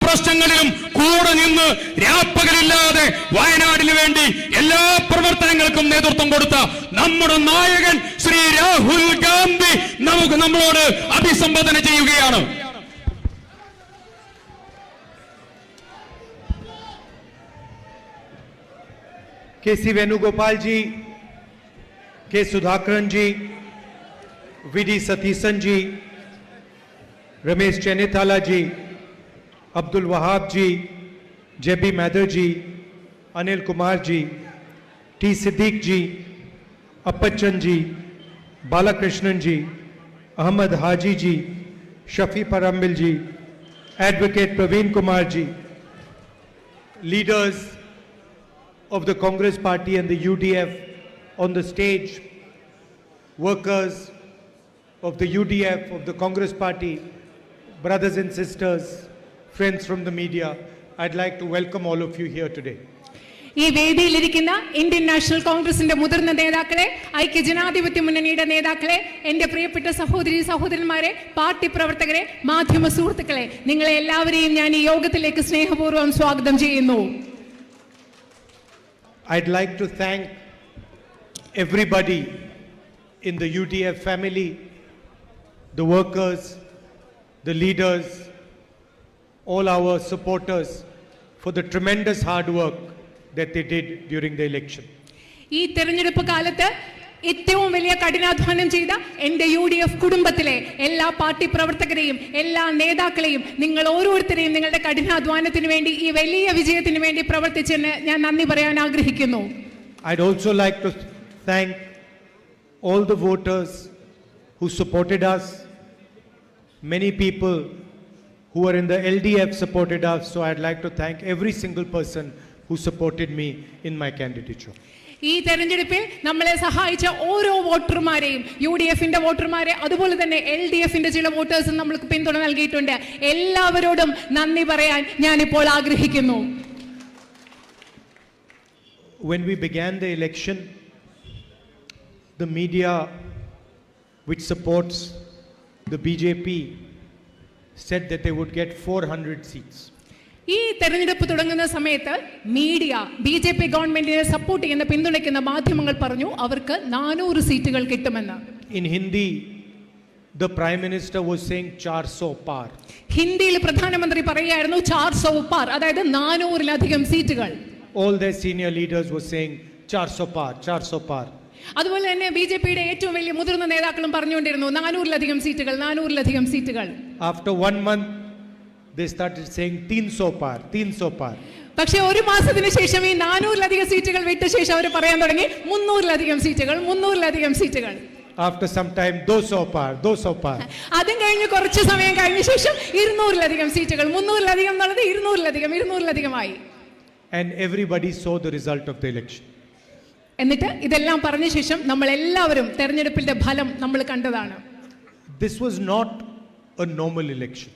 പ്രശ്നങ്ങളിലും കൂടെ നിന്ന് രാപ്പകലില്ലാതെ വയനാടിന് വേണ്ടി എല്ലാ പ്രവർത്തനങ്ങൾക്കും നേതൃത്വം കൊടുത്ത നമ്മുടെ നായകൻ ശ്രീ രാഹുൽ ഗാന്ധി നമ്മളോട് അഭിസംബോധന ചെയ്യുകയാണ്. KC Venugopal ji, K. Sudhakaran ji, VD Sathisan ji, Ramesh Chenithala ji, Abdul Wahab ji, JB Mather ji, Anil Kumar ji, T. Siddiq ji, Appachan ji, Balakrishnan ji, Ahmad Haji ji, Shafi Parambil ji, Advocate Praveen Kumar ji, leaders of the Congress Party and the UDF on the stage, workers of the UDF, of the Congress Party, brothers and sisters, friends from the media, I'd like to welcome all of you here today. ഈ വേദിയിലിരിക്കുന്ന Indian national കോൺഗ്രസിന്റെ മുതിർന്ന നേതാക്കളെ, ഐക്യജനാധിപത്യ മുന്നണിയുടെ നേതാക്കളെ, എന്റെ പ്രിയപ്പെട്ട സഹോദരി സഹോദരന്മാരെ, പാർട്ടി പ്രവർത്തകരെ, മാധ്യമ സുഹൃത്തുക്കളെ, നിങ്ങളെ എല്ലാവരെയും ഞാൻ ഈ യോഗത്തിലേക്ക് സ്നേഹപൂർവ്വം സ്വാഗതം ചെയ്യുന്നു. I'd like to thank everybody in the UDF family, the workers, the leaders, all our supporters for the tremendous hard work that they did during the election. ഈ തെരഞ്ഞെടുപ്പ് കാലത്ത് ഏറ്റവും വലിയ കഠിനാധ്വാനം ചെയ്ത എൻ്റെ UDF കുടുംബത്തിലെ എല്ലാ പാർട്ടി പ്രവർത്തകരെയും എല്ലാ നേതാക്കളെയും നിങ്ങൾ ഓരോരുത്തരെയും നിങ്ങളുടെ കഠിനാധ്വാനത്തിന് വേണ്ടി ഈ വലിയ വിജയത്തിന് വേണ്ടി പ്രവർത്തിച്ചതിന് ഞാൻ നന്ദി പറയാൻ ആഗ്രഹിക്കുന്നു. I'd also like to thank all the voters who supported us. Many people who are in the LDF supported us, so I'd like to thank every single person who supported me in my candidature. ഈ തെരഞ്ഞെടുപ്പിൽ നമ്മളെ സഹായിച്ച ഓരോ വോട്ടർമാരെയും, UDFന്റെ വോട്ടർമാരെ, അതുപോലെ തന്നെ LDFന്റെ ചില വോട്ടേഴ്സും നമ്മൾക്ക് പിന്തുണ നൽകിയിട്ടുണ്ട്. എല്ലാവരോടും നന്ദി പറയാൻ ഞാനിപ്പോൾ ആഗ്രഹിക്കുന്നു. When we began the election, the media which supports the BJP said that they would get 400 seats. ഈ തെരഞ്ഞെടുപ്പ് തുടങ്ങുന്ന സമയത്ത് മീഡിയ BJP ഗവൺമെന്റിനെ സപ്പോർട്ട് ചെയ്യുന്ന പിന്തുണയ്ക്കുന്ന മാധ്യമങ്ങൾ പറഞ്ഞു അവർക്ക് 400 സീറ്റുകൾ കിട്ടുമെന്ന്. In Hindi, the Prime Minister was saying 400 par. ഹിന്ദിയിൽ പ്രധാനമന്ത്രി പറയുകയായിരുന്നു 400 par, അതായത് 400-ലധികം സീറ്റുകൾ. All their senior leaders were saying 400 par, 400 par. അതുപോലെ തന്നെ BJPയുടെ ഏറ്റവും വലിയ മുതിർന്ന നേതാക്കളും പറഞ്ഞുകൊണ്ടിരുന്നു 400-ലധികം സീറ്റുകൾ, 400-ലധികം സീറ്റുകൾ. After 1 month, they started saying 300 par, 300 par. പക്ഷേ ഒരു മാസത്തിന് ശേഷം ഈ 400-ലധികം സീറ്റുകൾ വിട്ട ശേഷം അവർ പറയാൻ തുടങ്ങി 300-ലധികം സീറ്റുകൾ, 300-ലധികം സീറ്റുകൾ. After some time, 200 par, 200 par. അതും കഴിഞ്ഞ് കുറച്ച് സമയം കഴിഞ്ഞ ശേഷം 200-ലധികം സീറ്റുകൾ, 300-ലധികം എന്നുള്ളത് 200-ലധികം, 200-ലധികമായി. And everybody saw the result of the election. എന്നിട്ട് ഇതെല്ലാം പറഞ്ഞ ശേഷം നമ്മൾ എല്ലാവരും തെരഞ്ഞെടുപ്പിന്റെ ഫലം നമ്മൾ കണ്ടതാണ്. This was not a normal election.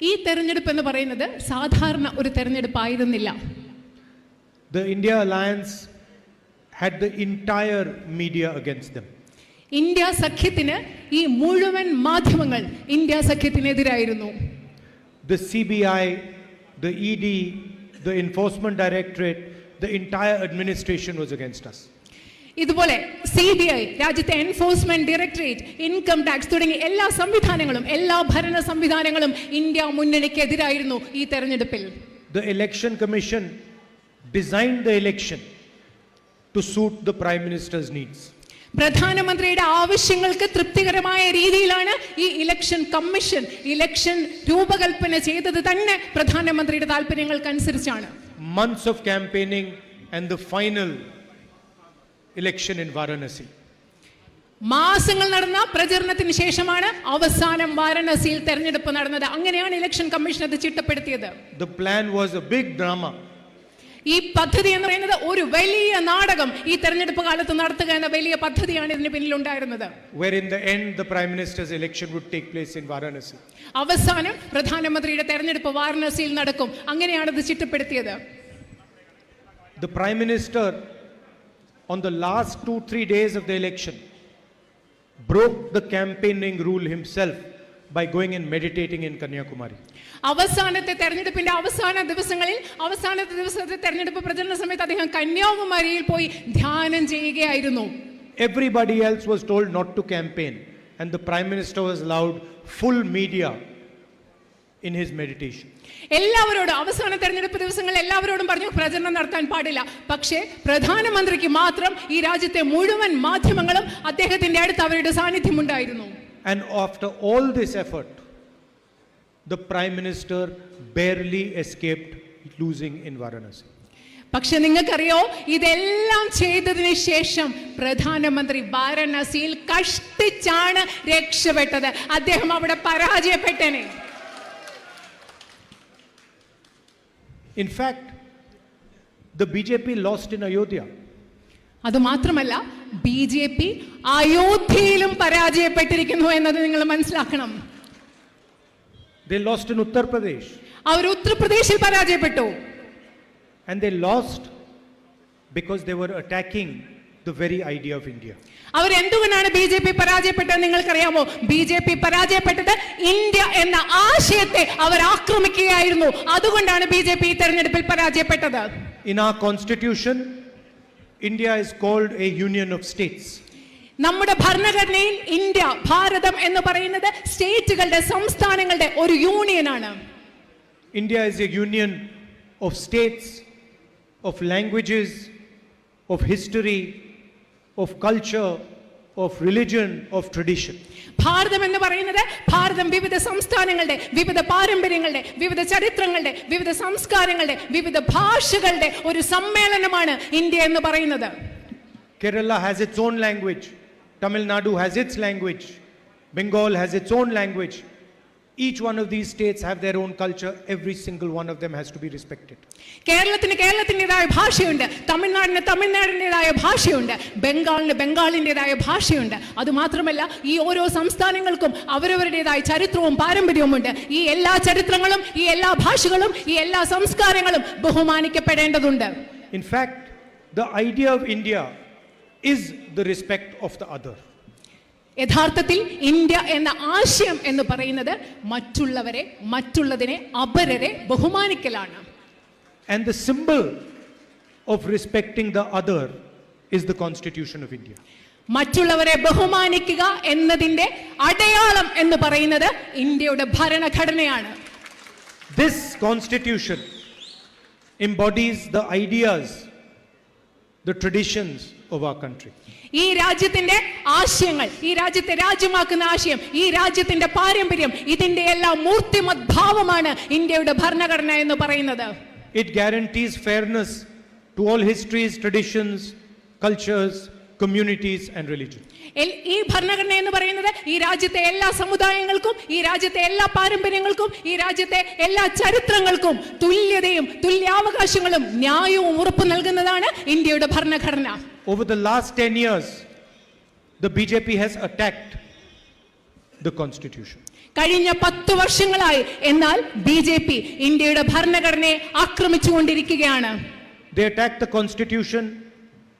ഈ തെരഞ്ഞെടുപ്പ് എന്ന് പറയുന്നത് സാധാരണ ഒരു തെരഞ്ഞെടുപ്പായിരുന്നില്ല. The India Alliance had the entire media against them. India സഖ്യത്തിന് ഈ മുഴുവൻ മാധ്യമങ്ങൾ India സഖ്യത്തിനെതിരായിരുന്നു. The CBI, the ED, the Enforcement Directorate, the entire administration was against us. ഇതുപോലെ CBI, രാജ്യത്തെ എൻഫോഴ്സ്മെന്റ് ഡയറക്ടറേറ്റ്, ഇൻകം ടാക്സ് തുടങ്ങി എല്ലാ സംവിധാനങ്ങളും, എല്ലാ ഭരണ സംവിധാനങ്ങളും ഇന്ത്യ മുന്നണിക്കെതിരായിരുന്നു ഈ തെരഞ്ഞെടുപ്പിൽ. The Election Commission designed the election to suit the Prime Minister's needs. പ്രധാനമന്ത്രിയുടെ ആവശ്യങ്ങൾക്ക് തൃപ്തികരമായ രീതിയിലാണ് ഈ ഇലക്ഷൻ കമ്മീഷൻ ഇലക്ഷൻ രൂപകൽപ്പന ചെയ്തത് തന്നെ പ്രധാനമന്ത്രിയുടെ താല്പര്യങ്ങൾക്കനുസരിച്ചാണ്. Months of campaigning and the final election in Varanasi. മാസങ്ങൾ നടന്ന പ്രചരണത്തിന് ശേഷമാണ് അവസാനം വാരണസിയിൽ തെരഞ്ഞെടുപ്പ് നടന്നത്. അങ്ങനെയാണ് ഇലക്ഷൻ കമ്മീഷൻ അത് ചിട്ടപ്പെടുത്തിയത്. The plan was a big drama. ഈ പദ്ധതി എന്ന് പറയുന്നത് ഒരു വലിയ നാടകം ഈ തെരഞ്ഞെടുപ്പ് കാലത്ത് നടത്തുക എന്ന വലിയ പദ്ധതിയാണ് ഇതിന് പിന്നിൽ ഉണ്ടായിരുന്നത്. Where in the end the Prime Minister's election would take place in Varanasi. അവസാനം പ്രധാനമന്ത്രിയുടെ തെരഞ്ഞെടുപ്പ് വാരണസിയിൽ നടക്കും. അങ്ങനെയാണ് ഇത് ചിട്ടപ്പെടുത്തിയത്. The Prime Minister on the last 2-3 days of the election broke the campaigning rule himself by going and meditating in Kanyakumari. അവസാനത്തെ തെരഞ്ഞെടുപ്പിന്റെ അവസാനത്തെ ദിവസത്തെ തെരഞ്ഞെടുപ്പ് പ്രചരണ സമയത്ത് അദ്ദേഹം കന്യാകുമാരിയിൽ പോയി ധ്യാനം ചെയ്യുകയായിരുന്നു. Everybody else was told not to campaign, and the Prime Minister was allowed full media in his meditation. എല്ലാവരോടും അവസാന തെരഞ്ഞെടുപ്പ് ദിവസങ്ങളിൽ എല്ലാവരോടും പറഞ്ഞു പ്രചരണം നടത്താൻ പാടില്ല. പക്ഷേ പ്രധാനമന്ത്രിക്ക് മാത്രം ഈ രാജ്യത്തെ മുഴുവൻ മാധ്യമങ്ങളും അദ്ദേഹത്തിന്റെ അടുത്ത് അവരുടെ സാന്നിധ്യം ഉണ്ടായിരുന്നു. And after all this effort, the Prime Minister barely escaped losing in Varanasi. പക്ഷെ നിങ്ങൾക്കറിയോ, ഇതെല്ലാം ചെയ്തതിന് ശേഷം പ്രധാനമന്ത്രി വാരണാസിയിൽ കഷ്ടിച്ചാണ് രക്ഷപ്പെട്ടത്. അദ്ദേഹം അവിടെ പരാജയപ്പെട്ടനെ. In fact, the BJP lost in Ayodhya. അതുമാത്രമല്ല, BJP അയോധ്യയിലും പരാജയപ്പെട്ടിരിക്കുന്നു എന്നത് നിങ്ങൾ മനസ്സിലാക്കണം. They lost in Uttar Pradesh. അവർ ഉത്തർപ്രദേശിൽ പരാജയപ്പെട്ടു. And they lost because they were attacking the very idea of India. അവരെന്തുകൊണ്ടാണ് BJP പരാജയപ്പെട്ടത് നിങ്ങൾക്കറിയാമോ? BJP പരാജയപ്പെട്ടത് ഇന്ത്യ എന്ന ആശയത്തെ അവർ ആക്രമിക്കുകയായിരുന്നു. അതുകൊണ്ടാണ് BJP ഈ തെരഞ്ഞെടുപ്പിൽ പരാജയപ്പെട്ടത്. In our constitution, India is called a union of states. നമ്മുടെ ഭരണഘടനയിൽ ഇന്ത്യ, ഭാരതം എന്ന് പറയുന്നത് സ്റ്റേറ്റുകളുടെ, സംസ്ഥാനങ്ങളുടെ ഒരു യൂണിയനാണ്. India is a union of states, of languages, of history, of culture, of religion, of tradition. ഭാരതം എന്ന് പറയുന്നത് ഭാരതം വിവിധ സംസ്ഥാനങ്ങളുടെ, വിവിധ പാരമ്പര്യങ്ങളുടെ, വിവിധ ചരിത്രങ്ങളുടെ, വിവിധ സംസ്കാരങ്ങളുടെ, വിവിധ ഭാഷകളുടെ ഒരു സമ്മേളനമാണ് ഇന്ത്യ എന്ന് പറയുന്നത്. Kerala has its own language. Tamil Nadu has its language. Bengal has its own language. Each one of these states have their own culture. Every single one of them has to be respected. കേരളത്തിന് കേരളത്തിൻ്റെതായ ഭാഷയുണ്ട്, തമിഴ്നാടിന് തമിഴ്നാടിൻ്റെതായ ഭാഷയുണ്ട്, ബംഗാളിന് ബംഗാളിൻ്റെതായ ഭാഷയുണ്ട്. അതുമാത്രമല്ല, ഈ ഓരോ സംസ്ഥാനങ്ങൾക്കും അവരവരുടേതായ ചരിത്രവും പാരമ്പര്യവും ഉണ്ട്. ഈ എല്ലാ ചരിത്രങ്ങളും, ഈ എല്ലാ ഭാഷകളും, ഈ എല്ലാ സംസ്കാരങ്ങളും ബഹുമാനിക്കപ്പെടേണ്ടതുണ്ട്. In fact, the idea of India is the respect of the other. യഥാർത്ഥത്തിൽ ഇന്ത്യ എന്ന ആശയം എന്ന് പറയുന്നത് മറ്റുള്ളവരെ, മറ്റുള്ളതിനെ, അപരരെ ബഹുമാനിക്കലാണ്. And the symbol of respecting the other is the Constitution of India. മറ്റുള്ളവരെ ബഹുമാനിക്കുക എന്നതിന്റെ അടയാളം എന്ന് പറയുന്നത് ഇന്ത്യയുടെ ഭരണഘടനയാണ്. This Constitution embodies the ideas, the traditions of our country. ഈ രാജ്യത്തിന്റെ ആശയങ്ങൾ, ഈ രാജ്യത്തെ രാജ്യമാക്കുന്ന ആശയം, ഈ രാജ്യത്തിന്റെ പാരമ്പര്യം, ഇതിന്റെ എല്ലാം മൂർത്തിമത് ഭാവമാണ് ഇന്ത്യയുടെ ഭരണഘടന എന്ന് പറയുന്നത്. It guarantees fairness to all histories, traditions, cultures, communities and religions. ഈ ഭരണഘടന എന്ന് പറയുന്നത് ഈ രാജ്യത്തെ എല്ലാ സമുദായങ്ങൾക്കും, ഈ രാജ്യത്തെ എല്ലാ പാരമ്പര്യങ്ങൾക്കും, ഈ രാജ്യത്തെ എല്ലാ ചരിത്രങ്ങൾക്കും തുല്യതയും തുല്യാവകാശങ്ങളും ന്യായവും ഉറപ്പു നൽകുന്നതാണ് ഇന്ത്യയുടെ ഭരണഘടന. Over the last 10 years, the BJP has attacked the Constitution. കഴിഞ്ഞ 10 വർഷങ്ങളായി എന്നാൽ BJP ഇന്ത്യയുടെ ഭരണഘടനയെ ആക്രമിച്ചുകൊണ്ടിരിക്കുകയാണ്. They attack the Constitution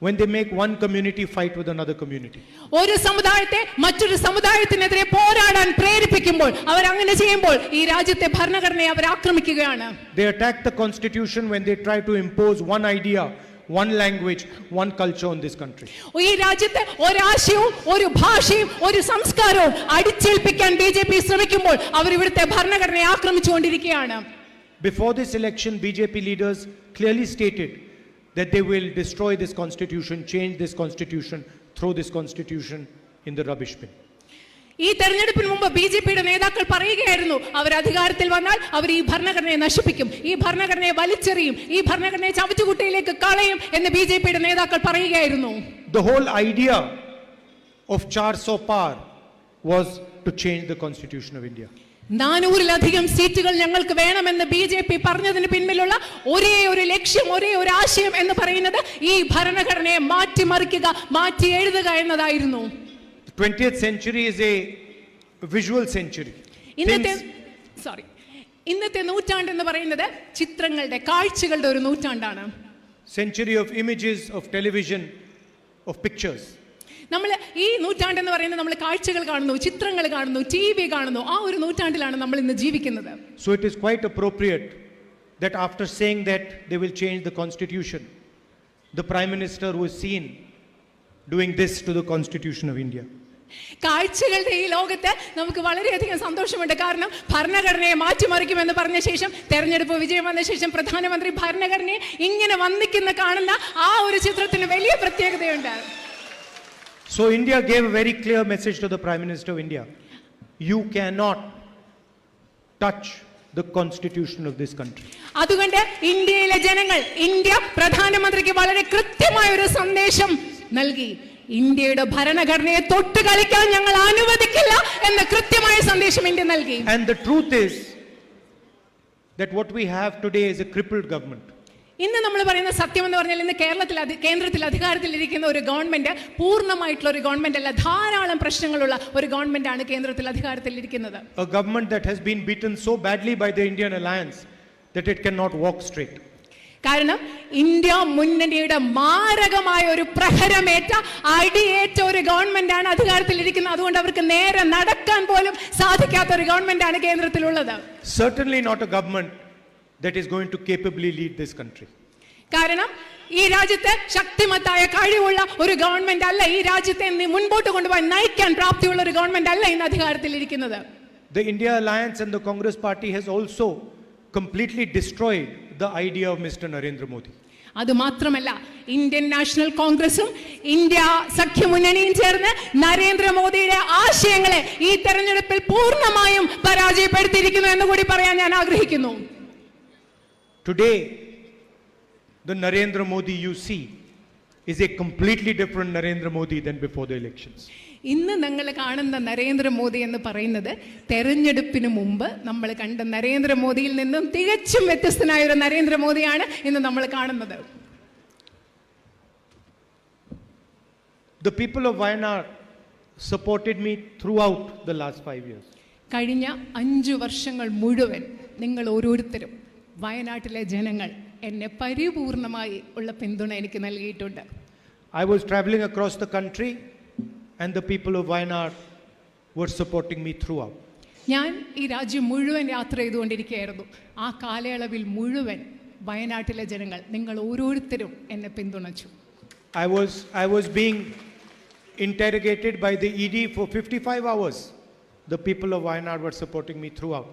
when they make one community fight with another community. ഒരു സമുദായത്തെ മറ്റൊരു സമുദായത്തിനെതിരെ പോരാടാൻ പ്രേരിപ്പിക്കുമ്പോൾ, അവർ അങ്ങനെ ചെയ്യുമ്പോൾ ഈ രാജ്യത്തെ ഭരണഘടനയെ അവർ ആക്രമിക്കുകയാണ്. They attack the Constitution when they try to impose one idea, one language, one culture on this country. ഈ രാജ്യത്തെ ഒരാശയവും ഒരു ഭാഷയും ഒരു സംസ്കാരവും അടിച്ചേൽപ്പിക്കാൻ BJP ശ്രമിക്കുമ്പോൾ അവർ ഇവിടുത്തെ ഭരണഘടനയെ ആക്രമിച്ചുകൊണ്ടിരിക്കുകയാണ്. Before this election, BJP leaders clearly stated that they will destroy this constitution, change this constitution, throw this constitution in the rubbish bin. ഈ തെരഞ്ഞെടുപ്പിന് മുമ്പ് BJPയുടെ നേതാക്കൾ പറയുകയായിരുന്നു, അവർ അധികാരത്തിൽ വന്നാൽ അവർ ഈ ഭരണഘടനയെ നശിപ്പിക്കും, ഈ ഭരണഘടനയെ വലിച്ചെറിയും, ഈ ഭരണഘടനയെ ചവറ്റുകുട്ടയിലേക്ക് കളയും എന്ന് BJPയുടെ നേതാക്കൾ പറയുകയായിരുന്നു. The whole idea of 400 par was to change the constitution of India. 400-ലധികം സീറ്റുകൾ ഞങ്ങൾക്ക് വേണമെന്ന് BJP പറഞ്ഞതിന് പിന്നിലുള്ള ഒരേ ഒരു ലക്ഷ്യം, ഒരേ ഒരു ആശയം എന്ന് പറയുന്നത് ഈ ഭരണഘടനയെ മാറ്റിമറിക്കുക, മാറ്റി എഴുതുക എന്നതായിരുന്നു. The 20th century is a visual century. ഇന്നത്തെ നൂറ്റാണ്ട് എന്ന് പറയുന്നത് ചിത്രങ്ങളുടെ, കാഴ്ചകളുടെ ഒരു നൂറ്റാണ്ടാണ്. Century of images, of television, of pictures. നമ്മൾ ഈ നൂറ്റാണ്ടെന്ന് പറയുന്നത് നമ്മൾ കാഴ്ചകൾ കാണുന്നു, ചിത്രങ്ങൾ കാണുന്നു, TV കാണുന്നു. ആ ഒരു നൂറ്റാണ്ടിലാണ് നമ്മൾ ഇന്ന് ജീവിക്കുന്നത്. So it is quite appropriate that after saying that they will change the constitution, the Prime Minister who is seen doing this to the Constitution of India. കാഴ്ചകളുടെ ഈ ലോകത്ത് നമുക്ക് വളരെയധികം സന്തോഷമുണ്ട്. കാരണം ഭരണഘടനയെ മാറ്റിമറിക്കുമെന്ന് പറഞ്ഞ ശേഷം, തെരഞ്ഞെടുപ്പ് വിജയം വന്ന ശേഷം പ്രധാനമന്ത്രി ഭരണഘടനയെ ഇങ്ങനെ വന്ദിക്കുന്ന കാണുന്ന ആ ഒരു ചിത്രത്തിന് വലിയ പ്രത്യേകതയുണ്ട്. So India gave a very clear message to the Prime Minister of India. You cannot touch the constitution of this country. അതുകൊണ്ട് ഇന്ത്യയിലെ ജനങ്ങൾ, ഇന്ത്യ പ്രധാനമന്ത്രിക്ക് വളരെ കൃത്യമായ ഒരു സന്ദേശം നൽകി. ഇന്ത്യയുടെ ഭരണഘടനയെ തൊട്ട് കളിക്കാൻ ഞങ്ങൾ അനുവദിക്കില്ല എന്ന കൃത്യമായ സന്ദേശം ഇന്ത്യ നൽകി. And the truth is that what we have today is a crippled government. ഇന്ന് നമ്മൾ പറയുന്ന സത്യം എന്ന് പറഞ്ഞാൽ ഇന്ന് കേന്ദ്രത്തിൽ അധികാരത്തിലിരിക്കുന്ന ഒരു ഗവൺമെന്റ് പൂർണ്ണമായിട്ടുള്ള ഒരു ഗവൺമെന്റ് അല്ല. ധാരാളം പ്രശ്നങ്ങളുള്ള ഒരു ഗവൺമെന്റ് ആണ് കേന്ദ്രത്തിൽ അധികാരത്തിലിരിക്കുന്നത്. A government that has been beaten so badly by the Indian alliance that it cannot walk straight. കാരണം ഇന്ത്യ മുന്നണിയുടെ മാരകമായ ഒരു പ്രഹരമേറ്റ അടിയേറ്റ ഒരു ഗവൺമെന്റ് ആണ് അധികാരത്തിലിരിക്കുന്നത്. അതുകൊണ്ട് അവർക്ക് നേരെ നടക്കാൻ പോലും സാധിക്കാത്ത ഒരു ഗവൺമെന്റ് ആണ് കേന്ദ്രത്തിലുള്ളത്. Certainly not a government that is going to capably lead this country. കാരണം ഈ രാജ്യത്തെ ശക്തിമത്തായ കഴിവുള്ള ഒരു ഗവൺമെന്റ് അല്ല, ഈ രാജ്യത്തെ മുൻപോട്ട് കൊണ്ടുപോകാൻ നയിക്കാൻ പ്രാപ്തിയുള്ള ഒരു ഗവൺമെന്റ് അല്ല ഇന്ന് അധികാരത്തിലിരിക്കുന്നത്. The India Alliance and the Congress Party has also completely destroyed the idea of Mr. Narendra Modi. അതുമാത്രമല്ല, ഇന്ത്യൻ നാഷണൽ കോൺഗ്രസും ഇന്ത്യ സഖ്യമുന്നണിയും ചേർന്ന് നരേന്ദ്രമോദിയുടെ ആശയങ്ങളെ ഈ തെരഞ്ഞെടുപ്പിൽ പൂർണ്ണമായും പരാജയപ്പെടുത്തിയിരിക്കുന്നു എന്ന് കൂടി പറയാൻ ഞാൻ ആഗ്രഹിക്കുന്നു. Today, the Narendra Modi you see is a completely different Narendra Modi than before the elections. ഇന്ന് നിങ്ങൾ കാണുന്ന നരേന്ദ്രമോദി എന്ന് പറയുന്നത് തെരഞ്ഞെടുപ്പിന് മുമ്പ് നമ്മൾ കണ്ട നരേന്ദ്രമോദിയിൽ നിന്നും തികച്ചും വ്യത്യസ്തനായ ഒരു നരേന്ദ്രമോദിയാണ് ഇന്ന് നമ്മൾ കാണുന്നത്. The people of Wayanad supported me throughout the last 5 years. കഴിഞ്ഞ 5 വർഷങ്ങൾ മുഴുവൻ നിങ്ങൾ ഓരോരുത്തരും, വയനാട്ടിലെ ജനങ്ങൾ എന്നെ പരിപൂർണമായി ഉള്ള പിന്തുണ എനിക്ക് നൽകിയിട്ടുണ്ട്. I was traveling across the country and the people of Wayanad were supporting me throughout. ഞാൻ ഈ രാജ്യം മുഴുവൻ യാത്ര ചെയ്തുകൊണ്ടിരിക്കുകയായിരുന്നു. ആ കാലയളവിൽ മുഴുവൻ വയനാട്ടിലെ ജനങ്ങൾ, നിങ്ങൾ ഓരോരുത്തരും എന്നെ പിന്തുണച്ചു. I was being interrogated by the ED for 55 hours. The people of Wayanad were supporting me throughout.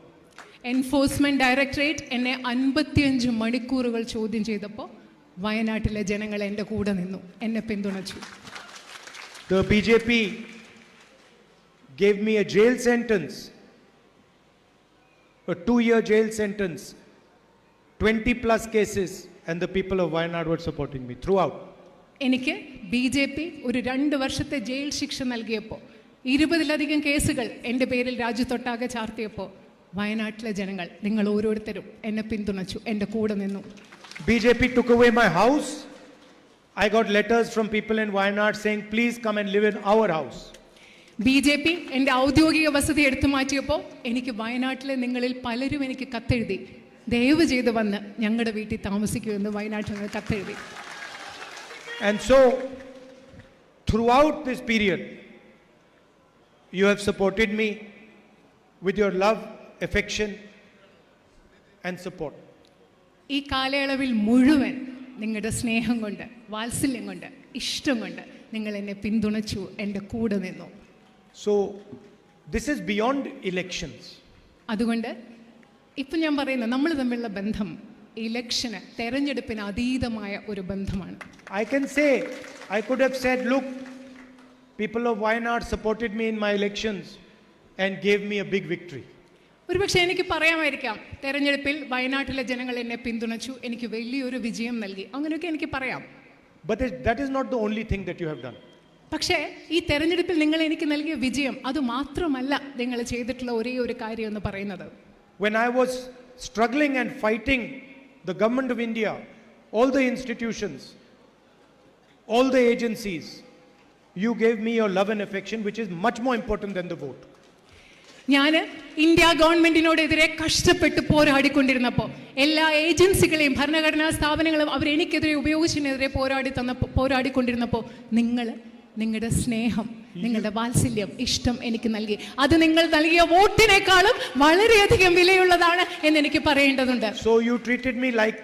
Enforcement directorate എന്നെ 55 മണിക്കൂറുകൾ ചോദ്യം ചെയ്തപ്പോൾ വയനാട്ടിലെ ജനങ്ങൾ എൻ്റെ കൂടെ നിന്നു, എന്നെ പിന്തുണച്ചു. The BJP gave me a jail sentence, a 2-year jail sentence, 20 plus cases, and the people of Wayanad were supporting me throughout. എനിക്ക് BJP ഒരു 2 വർഷത്തെ ജയിൽ ശിക്ഷ നൽകിയപ്പോൾ 20-ലധികം കേസുകൾ എൻ്റെ പേരിൽ രാജ്യത്തൊട്ടാകെ ചാർത്തിയപ്പോൾ വയനാട്ടിലെ ജനങ്ങൾ, നിങ്ങൾ ഓരോരുത്തരും എന്നെ പിന്തുണച്ചു, എൻ്റെ കൂടെ നിന്നു. BJP took away my house. I got letters from people in Wayanad saying, please come and live in our house. BJP എൻ്റെ ഔദ്യോഗിക വസതി എടുത്തു മാറ്റിയപ്പോൾ എനിക്ക് വയനാട്ടിലെ നിങ്ങളിൽ പലരും എനിക്ക് കത്തെഴുതി, ദയവ് ചെയ്ത് വന്ന് ഞങ്ങളുടെ വീട്ടിൽ താമസിക്കൂ എന്ന് വയനാട്ടിൽ നിന്ന് കത്തെഴുതി. And so, throughout this period, you have supported me with your love, affection, and support. ഈ കാലയളവിൽ മുഴുവൻ നിങ്ങളുടെ സ്നേഹം കൊണ്ട്, വാത്സല്യം കൊണ്ട്, ഇഷ്ടം കൊണ്ട് നിങ്ങൾ എന്നെ പിന്തുണച്ചു, എൻ്റെ കൂടെ നിന്നു. So, this is beyond elections. അതുകൊണ്ട് ഇപ്പം ഞാൻ പറയുന്നത് നമ്മൾ തമ്മിലുള്ള ബന്ധം ഇലക്ഷന്, തെരഞ്ഞെടുപ്പിന് അതീതമായ ഒരു ബന്ധമാണ്. I can say, I could have said, look, people of Wayanad supported me in my elections and gave me a big victory. ഒരുപക്ഷെ എനിക്ക് പറയാമായിരിക്കാം, തെരഞ്ഞെടുപ്പിൽ വയനാട്ടിലെ ജനങ്ങൾ എന്നെ പിന്തുണച്ചു, എനിക്ക് വലിയൊരു വിജയം നൽകി, അങ്ങനെയൊക്കെ എനിക്ക് പറയാം. But that is not the only thing that you have done. പക്ഷേ ഈ തെരഞ്ഞെടുപ്പിൽ നിങ്ങൾ എനിക്ക് നൽകിയ വിജയം അത് മാത്രമല്ല നിങ്ങൾ ചെയ്തിട്ടുള്ള ഒരേ ഒരു കാര്യം എന്ന് പറയുന്നത്. When I was struggling and fighting the government of India, all the institutions, all the agencies, you gave me your love and affection, which is much more important than the vote. ഞാൻ India ഗവൺമെന്റിനോടെതിരെ കഷ്ടപ്പെട്ട് പോരാടിക്കൊണ്ടിരുന്നപ്പോൾ എല്ലാ ഏജൻസികളെയും ഭരണഘടനാ സ്ഥാപനങ്ങളും അവരെനിക്കെതിരെ ഉപയോഗിച്ചതിനെതിരെ പോരാടിക്കൊണ്ടിരുന്നപ്പോൾ നിങ്ങൾ നിങ്ങളുടെ സ്നേഹം, നിങ്ങളുടെ വാത്സല്യം, ഇഷ്ടം എനിക്ക് നൽകി. അത് നിങ്ങൾ നൽകിയ വോട്ടിനേക്കാളും വളരെയധികം വിലയുള്ളതാണ് എന്ന് എനിക്ക് പറയേണ്ടതുണ്ട്. So you treated me like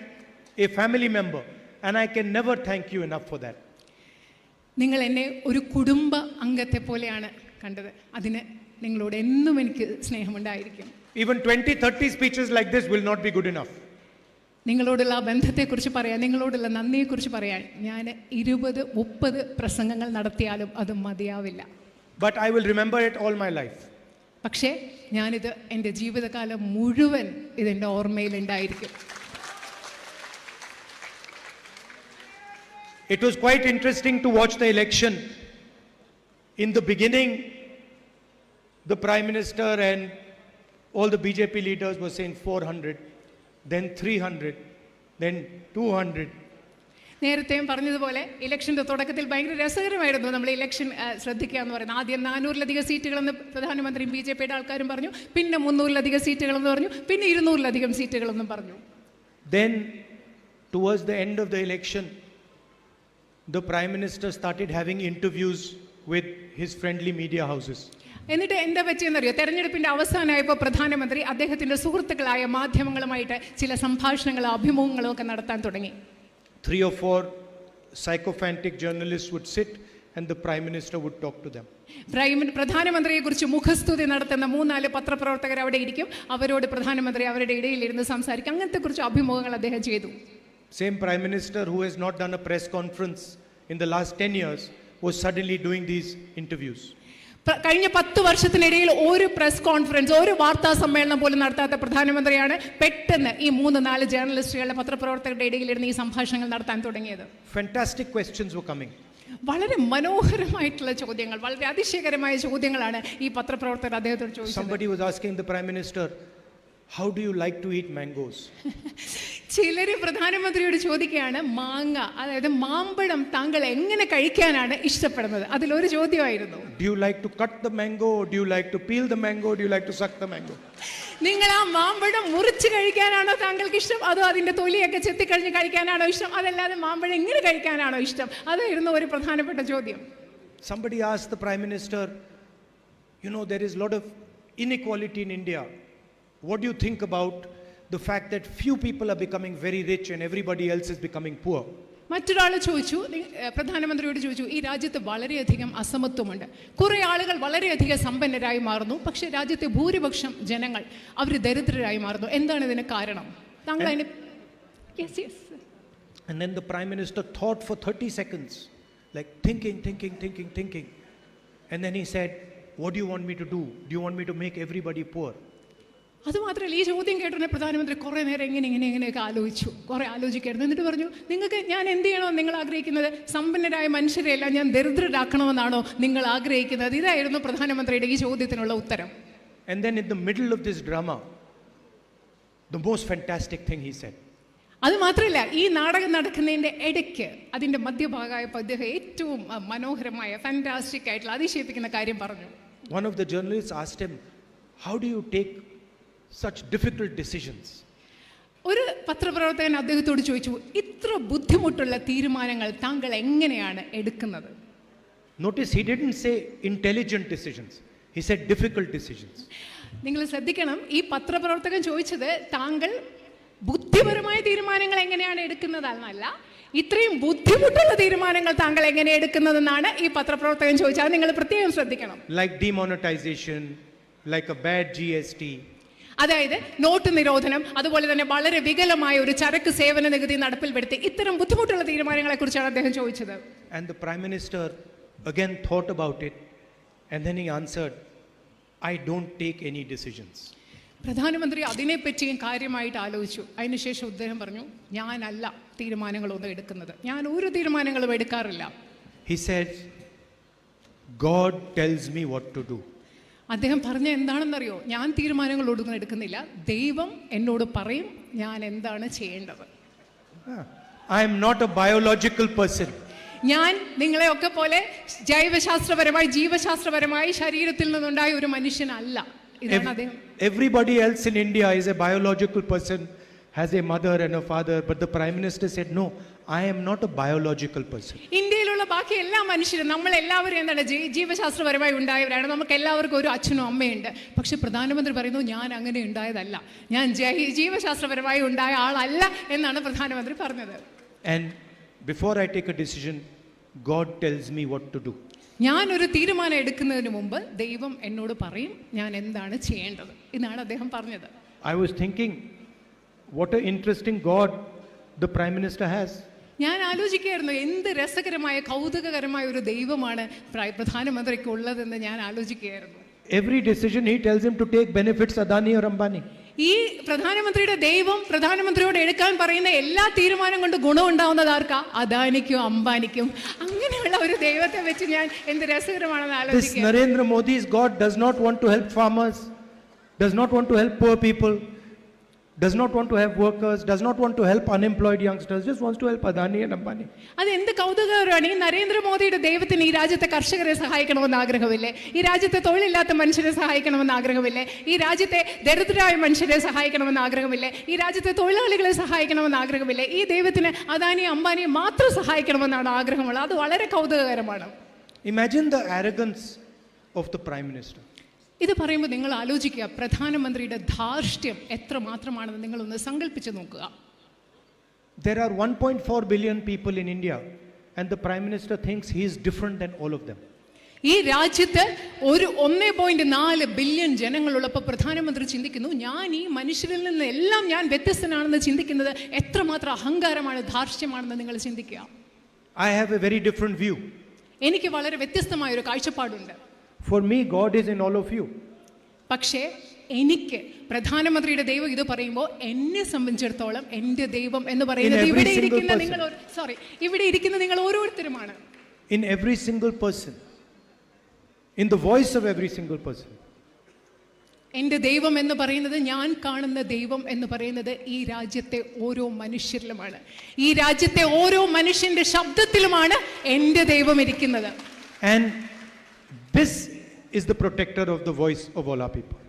a family member, and I can never thank you enough for that. നിങ്ങൾ എന്നെ ഒരു കുടുംബ അംഗത്തെ പോലെയാണ് കണ്ടത്. അതിന് നിങ്ങളോട് എന്നും എനിക്ക് സ്നേഹമുണ്ടായിരിക്കും. Even 20-30 speeches like this will not be good enough. നിങ്ങളോടുള്ള ബന്ധത്തെക്കുറിച്ച് പറയാൻ, നിങ്ങളോടുള്ള നന്ദിയെക്കുറിച്ച് പറയാൻ ഞാൻ 20-30 പ്രസംഗങ്ങൾ നടത്തിയാലും അത് മതിയാവില്ല. But I will remember it all my life. പക്ഷേ ഞാനിത് എൻ്റെ ജീവിതകാലം മുഴുവൻ ഇതെൻ്റെ ഓർമ്മയിലുണ്ടായിരിക്കും. It was quite interesting to watch the election. In the beginning, the Prime Minister and all the BJP leaders were saying 400, then 300, then 200. നേരത്തെയും പറഞ്ഞതുപോലെ ഇലക്ഷൻ്റെ തുടക്കത്തിൽ ഭയങ്കര രസകരമായിരുന്നു നമ്മൾ ഇലക്ഷൻ ശ്രദ്ധിക്കുക എന്ന് പറയുന്നത്. ആദ്യം 400-ലധികം സീറ്റുകളെന്ന് പ്രധാനമന്ത്രിയും BJPയുടെ ആൾക്കാരും പറഞ്ഞു, പിന്നെ 300-ലധികം സീറ്റുകളെന്ന് പറഞ്ഞു, പിന്നെ 200-ലധികം സീറ്റുകളെന്നും പറഞ്ഞു. Then, towards the end of the election, the Prime Minister started having interviews with his friendly media houses. എന്നിട്ട് എന്താ പറ്റിയെന്നറിയോ? തെരഞ്ഞെടുപ്പിന്റെ അവസാനമായപ്പോൾ പ്രധാനമന്ത്രി അദ്ദേഹത്തിന്റെ സുഹൃത്തുക്കളായ മാധ്യമങ്ങളുമായിട്ട് ചില സംഭാഷണങ്ങളോ അഭിമുഖങ്ങളോ ഒക്കെ നടത്താൻ തുടങ്ങി. 3 or 4 sycophantic journalists would sit and the Prime Minister would talk to them. പ്രധാനമന്ത്രിയെക്കുറിച്ച് മുഖസ്തുതി നടത്തുന്ന 3-4 പത്രപ്രവർത്തകർ അവിടെ ഇരിക്കും. അവരോട് പ്രധാനമന്ത്രി അവരുടെ ഇടയിലിരുന്ന് സംസാരിക്കും. അങ്ങനത്തെ കുറിച്ച് അഭിമുഖങ്ങൾ അദ്ദേഹം ചെയ്തു. Same Prime Minister who has not done a press conference in the last 10 years was suddenly doing these interviews. കഴിഞ്ഞ 10 വർഷത്തിനിടയിൽ ഒരു പ്രസ് കോൺഫറൻസ്, ഒരു വാർത്താ സമ്മേളനം പോലും നടത്താത്ത പ്രധാനമന്ത്രിയാണ് പെട്ടെന്ന് ഈ 3-4 ജേർണലിസ്റ്റുകളുടെ പത്രപ്രവർത്തകരുടെ ഇടയിലിരുന്ന് ഈ സംഭാഷണങ്ങൾ നടത്താൻ തുടങ്ങിയത്. Fantastic questions were coming. വളരെ മനോഹരമായിട്ടുള്ള ചോദ്യങ്ങൾ, വളരെ അതിശയകരമായ ചോദ്യങ്ങളാണ് ഈ പത്രപ്രവർത്തകർ അദ്ദേഹത്തോട് ചോദിച്ചത്. Somebody was asking the Prime Minister, how do you like to eat mangoes? ചിലര് പ്രധാനമന്ത്രിയോട് ചോദിക്കുകയാണ്, മാങ്ങ അതായത് മാമ്പഴം താങ്കൾ എങ്ങനെ കഴിക്കാനാണ് ഇഷ്ടപ്പെടുന്നത്? അതിലൊരു ചോദ്യമായിരുന്നു, Do you like to cut the mango, or do you like to peel the mango, or do you like to suck the mango? നിങ്ങൾ ആ മാമ്പഴം മുറിച്ച് കഴിക്കാനാണോ താങ്കൾക്ക് ഇഷ്ടം, അതോ അതിന്റെ തൊലിയൊക്കെ ചെത്തിക്കഴിഞ്ഞ് കഴിക്കാനാണോ ഇഷ്ടം, അതല്ലാതെ മാമ്പഴം ഇങ്ങനെ കഴിക്കാനാണോ ഇഷ്ടം? അതായിരുന്നു ഒരു പ്രധാനപ്പെട്ട ചോദ്യം. Somebody asked the Prime Minister, you know, there is a lot of inequality in India. What do you think about the fact that few people are becoming very rich and everybody else is becoming poor? മറ്റൊരാൾ ചോദിച്ചു, പ്രധാനമന്ത്രിയോട് ചോദിച്ചു, ഈ രാജ്യത്ത് വളരെയധികം അസമത്വമുണ്ട്, കുറേ ആളുകൾ വളരെയധികം സമ്പന്നരായി മാറുന്നു, പക്ഷേ രാജ്യത്തെ ഭൂരിപക്ഷം ജനങ്ങൾ അവർ ദരിദ്രരായി മാറുന്നു, എന്താണ് ഇതിന് കാരണം? താങ്കൾ അതിന് And then the Prime Minister thought for 30 seconds, like thinking. And then he said, what do you want me to do? Do you want me to make everybody poor? അതുമാത്രമല്ല, ഈ ചോദ്യം കേട്ടോടെ പ്രധാനമന്ത്രി കുറേ നേരം ഇങ്ങനെയൊക്കെ ആലോചിക്കായിരുന്നു. എന്നിട്ട് പറഞ്ഞു, നിങ്ങൾക്ക് ഞാൻ എന്ത് ചെയ്യണമെന്ന് നിങ്ങൾ ആഗ്രഹിക്കുന്നത്? സമ്പന്നരായ മനുഷ്യരെല്ലാം ഞാൻ ദരിദ്രരാക്കണമെന്നാണോ നിങ്ങൾ ആഗ്രഹിക്കുന്നത്? ഇതായിരുന്നു പ്രധാനമന്ത്രിയുടെ ഈ ചോദ്യത്തിനുള്ള ഉത്തരം. And then in the middle of this drama, the most fantastic thing he said. അത് മാത്രമല്ല, ഈ നാടകം നടക്കുന്നതിൻ്റെ ഇടയ്ക്ക് അതിൻ്റെ മധ്യഭാഗമായപ്പോൾ അദ്ദേഹം ഏറ്റവും മനോഹരമായ ഫാന്റാസ്റ്റിക് ആയിട്ടുള്ള അതിശയിപ്പിക്കുന്ന കാര്യം പറഞ്ഞു. One of the journalists asked him, how do you take such difficult decisions? ഒരു പത്രപ്രവർത്തകൻ അദ്ദേഹത്തോട് ചോദിച്ചു, ഇത്ര ബുദ്ധിമുട്ടുള്ള തീരുമാനങ്ങൾ താങ്കൾ എങ്ങനെയാണ് എടുക്കുന്നത്? Notice he didn't say intelligent decisions. He said difficult decisions. നിങ്ങൾ ശ്രദ്ധിക്കണം, ഈ പത്രപ്രവർത്തകൻ ചോദിച്ചത് താങ്കൾ ബുദ്ധിപരമായ തീരുമാനങ്ങൾ എങ്ങനെയാണ് എടുക്കുന്നതെന്നല്ല, ഇത്രയും ബുദ്ധിമുട്ടുള്ള തീരുമാനങ്ങൾ താങ്കൾ എങ്ങനെ എടുക്കുന്നതെന്നാണ് ഈ പത്രപ്രവർത്തകൻ ചോദിച്ചത്. അത് നിങ്ങൾ പ്രത്യേകം ശ്രദ്ധിക്കണം. Like demonetization, like a bad GST. അതായത് നോട്ട് നിരോധനം, അതുപോലെ തന്നെ വളരെ വികലമായ ഒരു ചരക്ക് സേവന നികുതി നടപ്പിൽ വരുത്തി, ഇത്തരം ബുദ്ധിമുട്ടുള്ള തീരുമാനങ്ങളെ കുറിച്ചാണ് അദ്ദേഹം ചോദിച്ചത്. And the Prime Minister again thought about it, and then he answered, I don't take any decisions. പ്രധാനമന്ത്രി അതിനെപ്പറ്റിയും കാര്യമായിട്ട് ആലോചിച്ചു. അതിനുശേഷം അദ്ദേഹം പറഞ്ഞു, ഞാനല്ല തീരുമാനങ്ങളൊന്നും എടുക്കുന്നത്, ഞാൻ ഒരു തീരുമാനങ്ങളും എടുക്കാറില്ല. He said, God tells me what to do. അദ്ദേഹം പറഞ്ഞ എന്താണെന്നറിയോ? ഞാൻ തീരുമാനങ്ങളൊന്നും എടുക്കുന്നില്ല, ദൈവം എന്നോട് പറയും ഞാൻ എന്താണ് ചെയ്യേണ്ടത്. I am not a biological person. ഞാൻ നിങ്ങളെയൊക്കെ പോലെ ജൈവശാസ്ത്രപരമായി ജീവശാസ്ത്രപരമായി ശരീരത്തിൽ നിന്നുണ്ടായ ഒരു മനുഷ്യനല്ല. ഇതാണ് അദ്ദേഹം. Everybody else in India is a biological person has a mother and a father, but the Prime Minister said, no, I am not a biological person. ഇന്ത്യയിലുള്ള ബാക്കി എല്ലാ മനുഷ്യരും നമ്മൾ എല്ലാവരും എന്താണ് ജീവശാസ്ത്രപരമായി ഉണ്ടായവരാണ്. നമുക്ക് എല്ലാവർക്കും ഒരു അച്ഛനും അമ്മയുണ്ട്. പക്ഷെ പ്രധാനമന്ത്രി പറയുന്നു ഞാൻ അങ്ങനെ ഉണ്ടായതല്ല, ഞാൻ ജീവശാസ്ത്രപരമായി ഉണ്ടായ ആളല്ല എന്നാണ് പ്രധാനമന്ത്രി പറഞ്ഞത്. And before I take a decision, God tells me what to do. ഞാൻ ഒരു തീരുമാനം എടുക്കുന്നതിന് മുമ്പ് ദൈവം എന്നോട് പറയും ഞാൻ എന്താണ് ചെയ്യേണ്ടത് എന്നാണ് അദ്ദേഹം പറഞ്ഞത്. I was thinking, what an interesting God the Prime Minister has. ഞാൻ ആലോചിക്കുകയായിരുന്നു എന്ത് രസകരമായ കൗതുകകരമായ ഒരു ദൈവമാണ് പ്രധാനമന്ത്രിക്ക് ഉള്ളതെന്ന് ഞാൻ ആലോചിക്കുകയായിരുന്നു. Every decision he tells him to take benefits Adani or Ambani. ഈ പ്രധാനമന്ത്രിയുടെ ദൈവം പ്രധാനമന്ത്രിയോട് എടുക്കാൻ പറയുന്ന എല്ലാ തീരുമാനം കൊണ്ട് ഗുണം ഉണ്ടാവുന്നത് ആർക്കാ? അദാനിക്കും അംബാനിക്കും. അങ്ങനെയുള്ള ഒരു ദൈവത്തെ വെച്ച് ഞാൻ എന്ത് രസകരമാണെന്ന് This ആലോചിക്കുക. Narendra Modi's God does not want to help farmers, does not want to help poor people, does not want to have workers, does not want to help unemployed youngsters, just wants to help Adani and Ambani. അത് എന്ത് കൗതുകകരമാണ്. ഈ നരേന്ദ്രമോദിയുടെ ദൈവത്തിന് ഈ രാജ്യത്തെ കർഷകരെ സഹായിക്കണമെന്ന് ആഗ്രഹമില്ലേ? ഈ രാജ്യത്തെ തൊഴിലില്ലാത്ത മനുഷ്യരെ സഹായിക്കണമെന്ന് ആഗ്രഹമില്ലേ? ഈ രാജ്യത്തെ ദരിദ്രരായ മനുഷ്യരെ സഹായിക്കണമെന്ന് ആഗ്രഹമില്ലേ? ഈ രാജ്യത്തെ തൊഴിലാളികളെ സഹായിക്കണമെന്ന് ആഗ്രഹമില്ലേ? ഈ ദൈവത്തിന് അദാനി അംബാനിയെ മാത്രം സഹായിക്കണമെന്നാണ് ആഗ്രഹമുള്ളത്. അത് വളരെ കൗതുകകരമാണ്. Imagine the arrogance of the Prime Minister. ഇത് പറയുമ്പോൾ നിങ്ങൾ ആലോചിക്കുക പ്രധാനമന്ത്രിയുടെ ധാർഷ്ട്യം എത്ര മാത്രമാണെന്ന് നിങ്ങളൊന്ന് സങ്കല്പിച്ച് നോക്കുക. There are 1.4 billion people in India and the Prime Minister thinks he is different than all of them. ഈ രാജ്യത്ത് ഒരു 1.4 ബില്യൺ ജനങ്ങളുള്ളപ്പോൾ പ്രധാനമന്ത്രി ചിന്തിക്കുന്നു ഞാൻ ഈ മനുഷ്യരിൽ നിന്ന് എല്ലാം ഞാൻ വ്യത്യസ്തനാണെന്ന് ചിന്തിക്കുന്നത് എത്രമാത്രം അഹങ്കാരമാണ്, ധാർഷ്ട്യമാണെന്ന് നിങ്ങൾ ചിന്തിക്കുക. I have a very different view. എനിക്ക് വളരെ വ്യത്യസ്തമായ ഒരു കാഴ്ചപ്പാടുണ്ട്. For me, God is in all of you. പക്ഷേ എനിക്ക് പ്രധാനമന്ത്രിയുടെ ദൈവം ഇത് പറയുമ്പോൾ എന്നെ സംബന്ധിച്ചിടത്തോളം എൻ്റെ ദൈവം എന്ന് പറയുന്നത് ഇവിടെ ഇരിക്കുന്ന നിങ്ങൾ ഓരോരുത്തരുമാണ്. In every single person, in the voice of every single person. എൻ്റെ ദൈവം എന്ന് പറയുന്നത്, ഞാൻ കാണുന്ന ദൈവം എന്ന് പറയുന്നത് ഈ രാജ്യത്തെ ഓരോ മനുഷ്യരിലുമാണ്. ഈ രാജ്യത്തെ ഓരോ മനുഷ്യന്റെ ശബ്ദത്തിലുമാണ് എൻ്റെ ദൈവം ഇരിക്കുന്നത്. And this is the protector of the voice of all our people.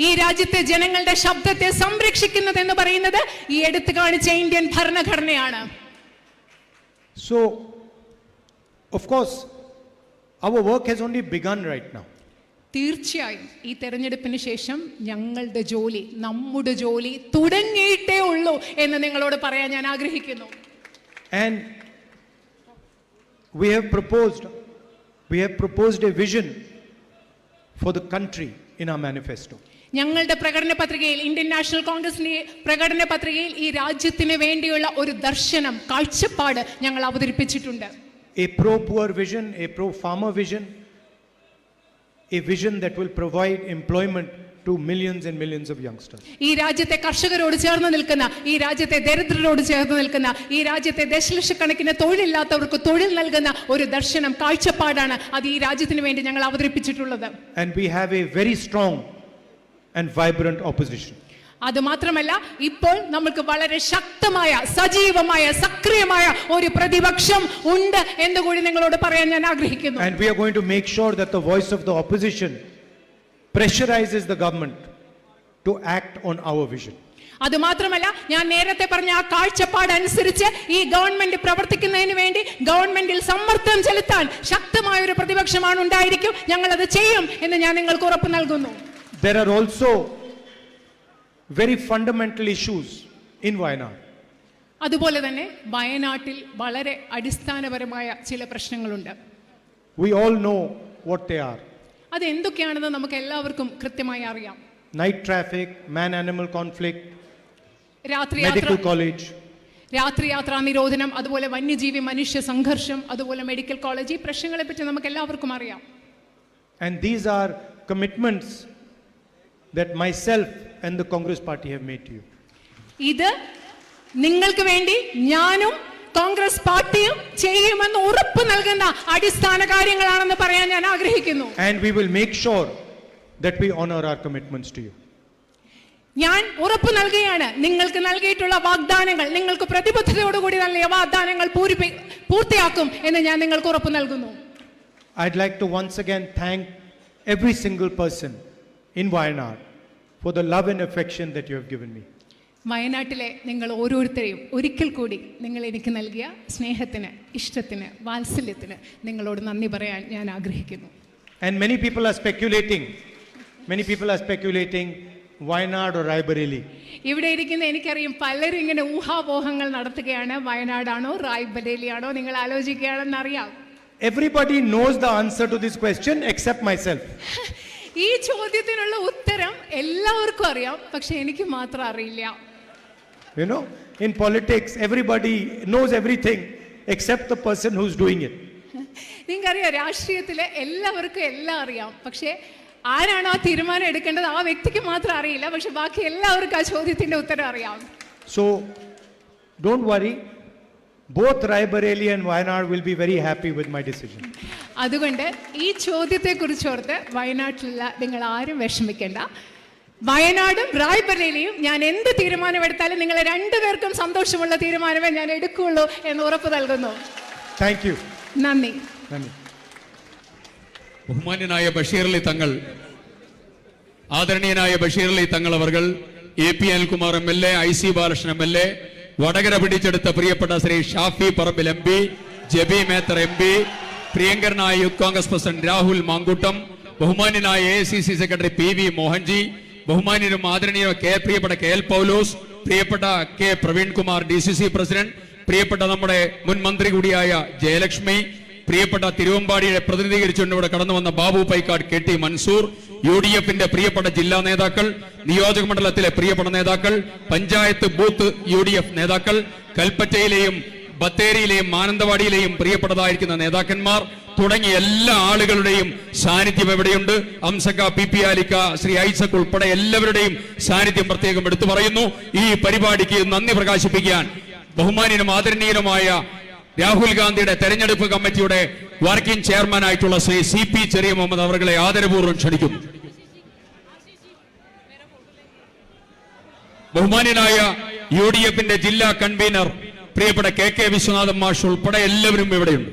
ഈ രാജ്യത്തെ ജനങ്ങളുടെ ശബ്ദത്തെ സംരക്ഷിക്കുന്നത് എന്ന് പറയുന്നത് ഈ എടുത്തു കാണിച്ച Indian ഭരണഘടനയാണ്. So, of course, our work has only begun right now. തീർച്ചയായും ഈ തെരഞ്ഞെടുപ്പിന് ശേഷം ഞങ്ങളുടെ ജോലി, നമ്മുടെ ജോലി തുടങ്ങിയിട്ടേ ഉള്ളൂ എന്ന് നിങ്ങളോട് പറയാൻ ഞാൻ ആഗ്രഹിക്കുന്നു. And we have proposed a vision for the country in our manifesto. ഞങ്ങളുടെ പ്രകടന പത്രികയിൽ, ഇന്ത്യൻ നാഷണൽ കോൺഗ്രസിന്റെ പ്രകടന പത്രികയിൽ ഈ രാജ്യത്തിന് വേണ്ടിയുള്ള ഒരു ദർശനം, കാഴ്ചപ്പാട് ഞങ്ങൾ അവതരിപ്പിച്ചിട്ടുണ്ട്. A pro-poor vision, a pro-farmer vision, a vision that will provide employment to millions and millions of youngsters. ഈ രാജ്യത്തെ കർഷകരോട് ചേർന്ന് നിൽക്കുന്ന, ഈ രാജ്യത്തെ ദരിദ്രരോട് ചേർന്ന് നിൽക്കുന്ന, ഈ രാജ്യത്തെ ദശലക്ഷക്കണക്കിന് തൊഴിലില്ലാത്തവർക്ക് തൊഴിൽ നൽകുന്ന ഒരു ദർശനം, കാഴ്ചപ്പാടാണ് അത് ഈ രാജ്യത്തിന് വേണ്ടി ഞങ്ങൾ അവതരിപ്പിച്ചിട്ടുള്ളത്. And we have a very strong and vibrant opposition. അത് മാത്രമല്ല, ഇപ്പോൾ നമുക്ക് വളരെ ശക്തമായ, സജീവമായ, സക്രിയമായ ഒരു പ്രതിപക്ഷം ഉണ്ട് എന്ന് കൂടി നിങ്ങളോട് പറയാൻ ഞാൻ ആഗ്രഹിക്കുന്നു. And we are going to make sure that the voice of the opposition pressurizes the government to act on our vision. അത് മാത്രമല്ല, ഞാൻ നേരത്തെ പറഞ്ഞ ആ കാഴ്ചപ്പാട് അനുസരിച്ച് ഈ ഗവൺമെന്റ് പ്രവർത്തിക്കുന്നതിന് വേണ്ടി ഗവൺമെന്റിൽ സമ്മർദ്ദം ചെലുത്താൻ ശക്തമായ ഒരു പ്രതിപക്ഷമാണ് ഉണ്ടായിരിക്കും. ഞങ്ങൾ അത് ചെയ്യും എന്ന് ഞാൻ നിങ്ങൾക്ക് ഉറപ്പ് നൽകുന്നു. There are also very fundamental issues in Wayanad. അതുപോലെ തന്നെ വയനാട്ടിൽ വളരെ അടിസ്ഥാനപരമായ ചില പ്രശ്നങ്ങളുണ്ട്. We all know what they are. അത് എന്തൊക്കെയാണെന്ന് നമുക്ക് എല്ലാവർക്കും കൃത്യമായി അറിയാം. Night traffic, man-animal conflict, രാത്രിയാത്ര, medical college. രാത്രിയാത്രാ നിരോധനം, അതുപോലെ വന്യജീവി മനുഷ്യ സംഘർഷം, അതുപോലെ മെഡിക്കൽ കോളേജ്, ഈ പ്രശ്നങ്ങളെ പറ്റി നമുക്ക് എല്ലാവർക്കും അറിയാം. And these are commitments that myself and the Congress party have made to you. ഇത് നിങ്ങൾക്ക് വേണ്ടി ഞാനും കോൺഗ്രസ് പാർട്ടിയും ചെയ്യുമെന്ന് ഉറപ്പ് നൽകുന്ന അടിസ്ഥാന കാര്യങ്ങളാണെന്ന് പറയാൻ ഞാൻ ആഗ്രഹിക്കുന്നു. And we will make sure that we honor our commitments to you. ഞാൻ ഉറപ്പ് നൽകുകയാണ്, നിങ്ങൾക്ക് നൽകിയിട്ടുള്ള വാഗ്ദാനങ്ങൾ, നിങ്ങൾക്ക് പ്രതിബദ്ധതയോടുകൂടി നൽകിയ വാഗ്ദാനങ്ങൾ പൂർത്തിയാക്കും എന്ന് ഞാൻ നിങ്ങൾക്ക് ഉറപ്പ് നൽകുന്നു. I'd like to once again thank every single person in Wayanad for the love and affection that you have given me. വയനാട്ടിലെ നിങ്ങൾ ഓരോരുത്തരെയും ഒരിക്കൽ കൂടി നിങ്ങൾ എനിക്ക് നൽകിയ സ്നേഹത്തിന്, ഇഷ്ടത്തിന്, വാത്സല്യത്തിന് നിങ്ങളോട് നന്ദി പറയാൻ ഞാൻ ആഗ്രഹിക്കുന്നു. And many people are speculating Wayanad or Raebareli. ഇവിടെ ഇരിക്കുന്ന എനിക്കറിയാം പലരും ഇങ്ങനെ ഊഹാപോഹങ്ങൾ നടത്തുകയാണ്. വയനാടാണോ റായ്ബറേലിയാണോ നിങ്ങൾ ആലോചിക്കുകയാണെന്ന് അറിയാം. Everybody knows the answer to this question except myself. ഈ ചോദ്യത്തിനുള്ള ഉത്തരം എല്ലാവർക്കും അറിയാം, പക്ഷെ എനിക്ക് മാത്രം അറിയില്ല. You know, in politics, everybody knows everything except the person who's doing it. നിങ്ങൾക്കറിയാം രാഷ്ട്രീയത്തിലെ എല്ലാവർക്കും എല്ലാം അറിയാം, പക്ഷെ ആരാണോ ആ തീരുമാനം എടുക്കേണ്ടത് ആ വ്യക്തിക്ക് മാത്രം അറിയില്ല, പക്ഷെ ബാക്കി എല്ലാവർക്കും ആ ചോദ്യത്തിന്റെ ഉത്തരം അറിയാം. So, don't worry. Both Raebareli and Wayanad will be very happy with my decision. അതുകൊണ്ട് ഈ ചോദ്യത്തെ കുറിച്ചോർത്ത് വയനാട്ടിലുള്ള നിങ്ങൾ ആരും വിഷമിക്കേണ്ട. വയനാടും റായ്ബറേലിയും ഞാൻ എന്ത് തീരുമാനമെടുത്താലും നിങ്ങളെ രണ്ടുപേർക്കും സന്തോഷമുള്ള തീരുമാനമേ ഞാൻ എടുക്കുകയുള്ളൂ എന്ന് ഉറപ്പ് നൽകുന്നു. Thank you. നന്ദി. ബഹുമാന്യനായ ബഷീർ അലി തങ്ങൾ, ആദരണീയനായ ബഷീർ അലി തങ്ങൾ അവർകൾ, AP Anilkumar MLA, IC Balakrishnan MLA, Vadakara പിടിച്ചെടുത്ത പ്രിയപ്പെട്ട ശ്രീ ഷാഫി പറമ്പിൽ MP, ജബി മേത്തർ MP, പ്രിയങ്കരനായ യൂത്ത് കോൺഗ്രസ് പ്രസിഡന്റ് രാഹുൽ മാങ്കൂട്ടം, ബഹുമാന്യനായ AICC സെക്രട്ടറി PV മോഹൻജി, ബഹുമാന്യനും ആദരണീയ പ്രിയപ്പെട്ട KL പൗലോസ്, പ്രിയപ്പെട്ട K പ്രവീൺകുമാർ DCC പ്രസിഡന്റ്, പ്രിയപ്പെട്ട നമ്മുടെ മുൻ മന്ത്രി കൂടിയായ ജയലക്ഷ്മി, പ്രിയപ്പെട്ട തിരുവമ്പാടിയെ പ്രതിനിധീകരിച്ചുകൊണ്ട് ഇവിടെ കടന്നു വന്ന ബാബു പൈക്കാട്, KT മൻസൂർ, UDF-ന്റെ പ്രിയപ്പെട്ട ജില്ലാ നേതാക്കൾ, നിയോജക മണ്ഡലത്തിലെ പ്രിയപ്പെട്ട നേതാക്കൾ, പഞ്ചായത്ത് ബൂത്ത് UDF നേതാക്കൾ, കൽപ്പറ്റയിലെയും ബത്തേരിയിലെയും മാനന്തവാടിയിലെയും പ്രിയപ്പെട്ടതായിരിക്കുന്ന നേതാക്കന്മാർ തുടങ്ങിയ എല്ലാ ആളുകളുടെയും സാന്നിധ്യം എവിടെയുണ്ട്. അംസക്ക, PP ആലിക്ക, ശ്രീ ഐസക് ഉൾപ്പെടെ എല്ലാവരുടെയും സാന്നിധ്യം പ്രത്യേകം എടുത്തു പറയുന്നു. ഈ പരിപാടിക്ക് നന്ദി പ്രകാശിപ്പിക്കാൻ ബഹുമാന്യനും ആദരണീയനുമായ രാഹുൽ ഗാന്ധിയുടെ തെരഞ്ഞെടുപ്പ് കമ്മിറ്റിയുടെ വർക്കിംഗ് ചെയർമാൻ ആയിട്ടുള്ള ശ്രീ CP ചെറിയ മുഹമ്മദ് അവരുടെ ആദരപൂർവ്വം ക്ഷണിക്കുന്നു. ബഹുമാന്യനായ UDF-ന്റെ ജില്ലാ കൺവീനർ പ്രിയപ്പെട്ട KK വിശ്വനാഥൻ മാഷ് ഉൾപ്പെടെ എല്ലാവരും ഇവിടെയുണ്ട്.